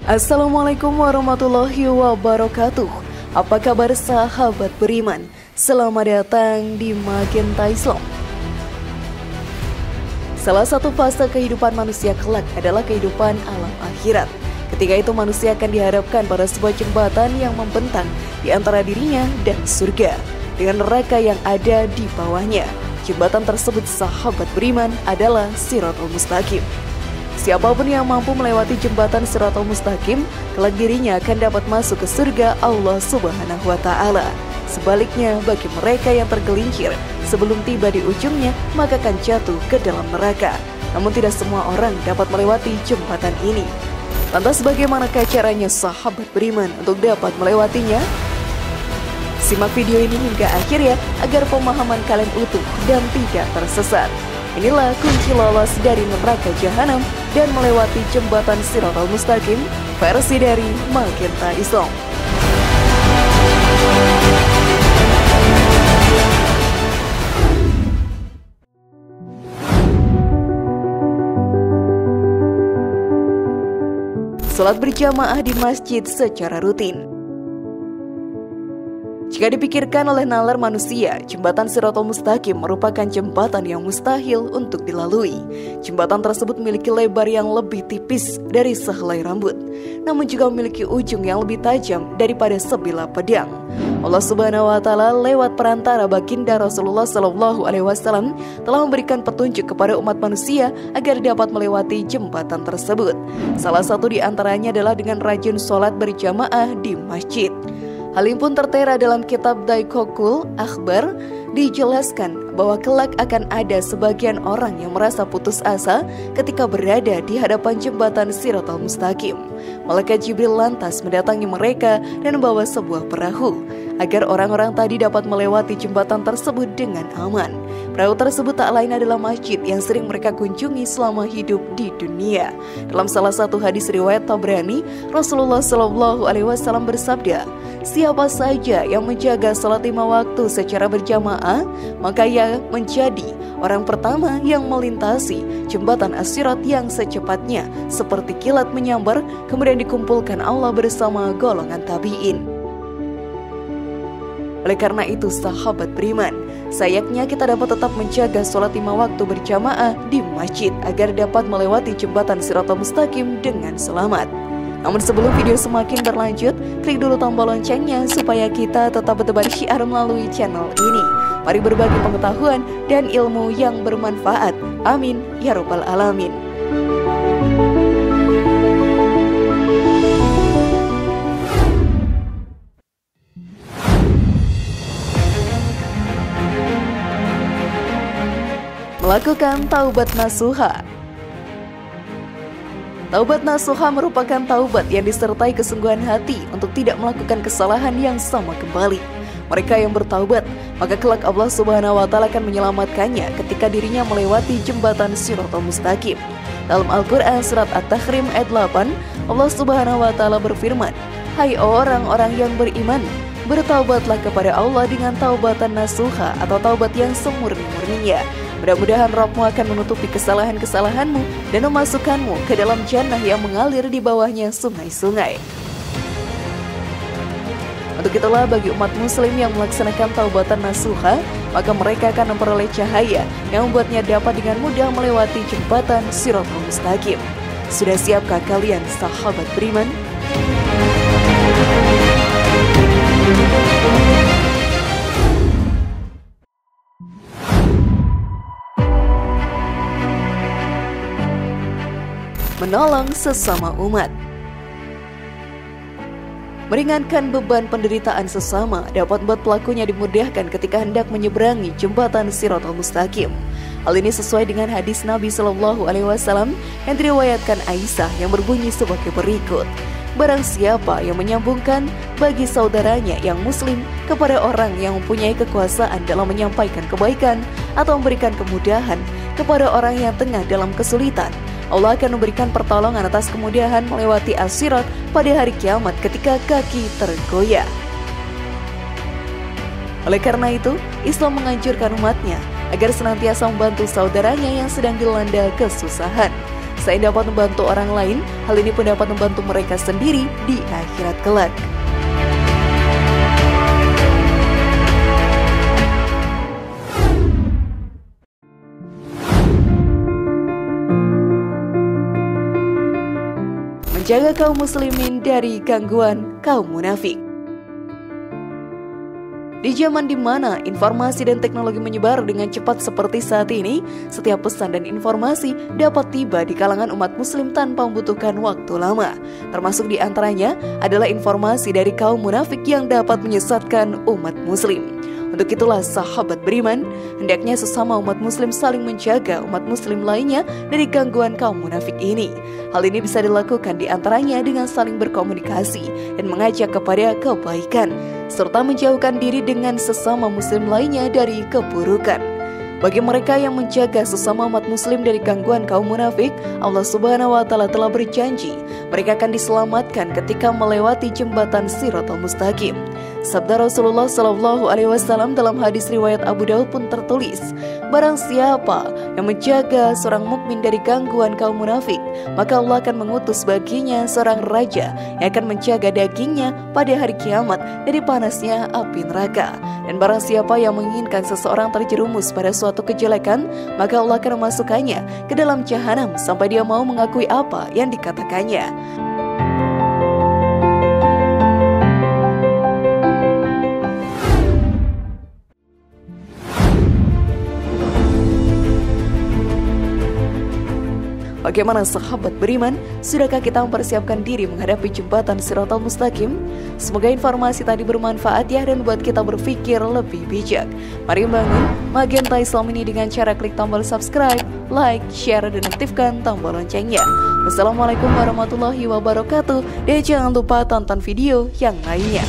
Assalamualaikum warahmatullahi wabarakatuh. Apa kabar sahabat beriman? Selamat datang di Magenta Islam. Salah satu fase kehidupan manusia kelak adalah kehidupan alam akhirat. Ketika itu manusia akan dihadapkan pada sebuah jembatan yang membentang di antara dirinya dan surga, dengan neraka yang ada di bawahnya. Jembatan tersebut sahabat beriman adalah Shiratal Mustaqim. Siapapun yang mampu melewati jembatan Shiratal Mustaqim, kelak dirinya akan dapat masuk ke surga Allah Subhanahu wa Ta'ala. Sebaliknya, bagi mereka yang tergelincir sebelum tiba di ujungnya, maka akan jatuh ke dalam neraka. Namun tidak semua orang dapat melewati jembatan ini. Lantas bagaimanakah caranya sahabat beriman untuk dapat melewatinya? Simak video ini hingga akhir ya, agar pemahaman kalian utuh dan tidak tersesat. Inilah kunci lolos dari neraka jahanam dan melewati jembatan Shiratal Mustaqim, versi dari Magenta Islam. Salat berjamaah di masjid secara rutin. Jika dipikirkan oleh nalar manusia, jembatan Shiratal Mustaqim merupakan jembatan yang mustahil untuk dilalui. Jembatan tersebut memiliki lebar yang lebih tipis dari sehelai rambut, namun juga memiliki ujung yang lebih tajam daripada sebilah pedang. Allah Subhanahu wa Ta'ala lewat perantara baginda Rasulullah SAW telah memberikan petunjuk kepada umat manusia agar dapat melewati jembatan tersebut. Salah satu di antaranya adalah dengan rajin sholat berjamaah di masjid. Hal ini pun tertera dalam kitab Daikokul Akhbar, dijelaskan bahwa kelak akan ada sebagian orang yang merasa putus asa ketika berada di hadapan jembatan Shiratal Mustaqim. Malaikat Jibril lantas mendatangi mereka dan membawa sebuah perahu agar orang-orang tadi dapat melewati jembatan tersebut dengan aman. Perahu tersebut tak lain adalah masjid yang sering mereka kunjungi selama hidup di dunia. Dalam salah satu hadis riwayat Tabrani, Rasulullah SAW bersabda, "Siapa saja yang menjaga salat 5 waktu secara berjamaah, maka ia menjadi orang pertama yang melintasi jembatan As-Sirat yang secepatnya seperti kilat menyambar, kemudian dikumpulkan Allah bersama golongan tabi'in." Oleh karena itu sahabat beriman, sayangnya kita dapat tetap menjaga sholat 5 waktu berjamaah di masjid agar dapat melewati jembatan Shiratal Mustaqim dengan selamat. Namun sebelum video semakin berlanjut, klik dulu tombol loncengnya supaya kita tetap bertebar syiar melalui channel ini. Mari berbagi pengetahuan dan ilmu yang bermanfaat. Amin ya rabbal alamin. Melakukan taubat nasuha. Taubat nasuha merupakan taubat yang disertai kesungguhan hati untuk tidak melakukan kesalahan yang sama kembali. Mereka yang bertaubat, maka kelak Allah Subhanahu wa Ta'ala akan menyelamatkannya ketika dirinya melewati jembatan Shiratal Mustaqim. Dalam Al-Quran surat At-Tahrim ayat 8, Allah Subhanahu wa Ta'ala berfirman, "Hai orang-orang yang beriman, bertaubatlah kepada Allah dengan taubatan nasuha atau taubat yang semurni-murninya. Mudah-mudahan Rabbmu akan menutupi kesalahan-kesalahanmu dan memasukkanmu ke dalam jannah yang mengalir di bawahnya sungai-sungai." Untuk itulah bagi umat muslim yang melaksanakan taubatan nasuha, maka mereka akan memperoleh cahaya yang membuatnya dapat dengan mudah melewati jembatan Shiratal Mustaqim. Sudah siapkah kalian sahabat beriman? Menolong sesama umat. Meringankan beban penderitaan sesama dapat membuat pelakunya dimudahkan ketika hendak menyeberangi jembatan Shiratal Mustaqim. Hal ini sesuai dengan hadis Nabi SAW yang diriwayatkan Aisyah yang berbunyi sebagai berikut. Barang siapa yang menyambungkan bagi saudaranya yang muslim kepada orang yang mempunyai kekuasaan dalam menyampaikan kebaikan atau memberikan kemudahan kepada orang yang tengah dalam kesulitan, Allah akan memberikan pertolongan atas kemudahan melewati As-Sirat pada hari kiamat ketika kaki tergoyah. Oleh karena itu, Islam menganjurkan umatnya agar senantiasa membantu saudaranya yang sedang dilanda kesusahan. Selain dapat membantu orang lain, hal ini pun dapat membantu mereka sendiri di akhirat kelak. Menjaga kaum muslimin dari gangguan kaum munafik. Di zaman di mana informasi dan teknologi menyebar dengan cepat seperti saat ini, setiap pesan dan informasi dapat tiba di kalangan umat muslim tanpa membutuhkan waktu lama. Termasuk di antaranya adalah informasi dari kaum munafik yang dapat menyesatkan umat muslim. Untuk itulah sahabat beriman, hendaknya sesama umat muslim saling menjaga umat muslim lainnya dari gangguan kaum munafik ini. Hal ini bisa dilakukan di antaranya dengan saling berkomunikasi dan mengajak kepada kebaikan, serta menjauhkan diri dengan sesama muslim lainnya dari keburukan. Bagi mereka yang menjaga sesama umat muslim dari gangguan kaum munafik, Allah Subhanahu wa Ta'ala telah berjanji mereka akan diselamatkan ketika melewati jembatan Shiratal Mustaqim. Sabda Rasulullah SAW dalam hadis riwayat Abu Daud pun tertulis, barang siapa yang menjaga seorang mukmin dari gangguan kaum munafik, maka Allah akan mengutus baginya seorang raja yang akan menjaga dagingnya pada hari kiamat dari panasnya api neraka. Dan barang siapa yang menginginkan seseorang terjerumus pada suatu kejelekan, maka Allah akan memasukkannya ke dalam jahanam sampai dia mau mengakui apa yang dikatakannya. Bagaimana sahabat beriman? Sudahkah kita mempersiapkan diri menghadapi jembatan Shiratal Mustaqim? Semoga informasi tadi bermanfaat ya dan buat kita berpikir lebih bijak. Mari bangun Magenta Islam ini dengan cara klik tombol subscribe, like, share, dan aktifkan tombol loncengnya. Wassalamualaikum warahmatullahi wabarakatuh. Dan jangan lupa tonton video yang lainnya.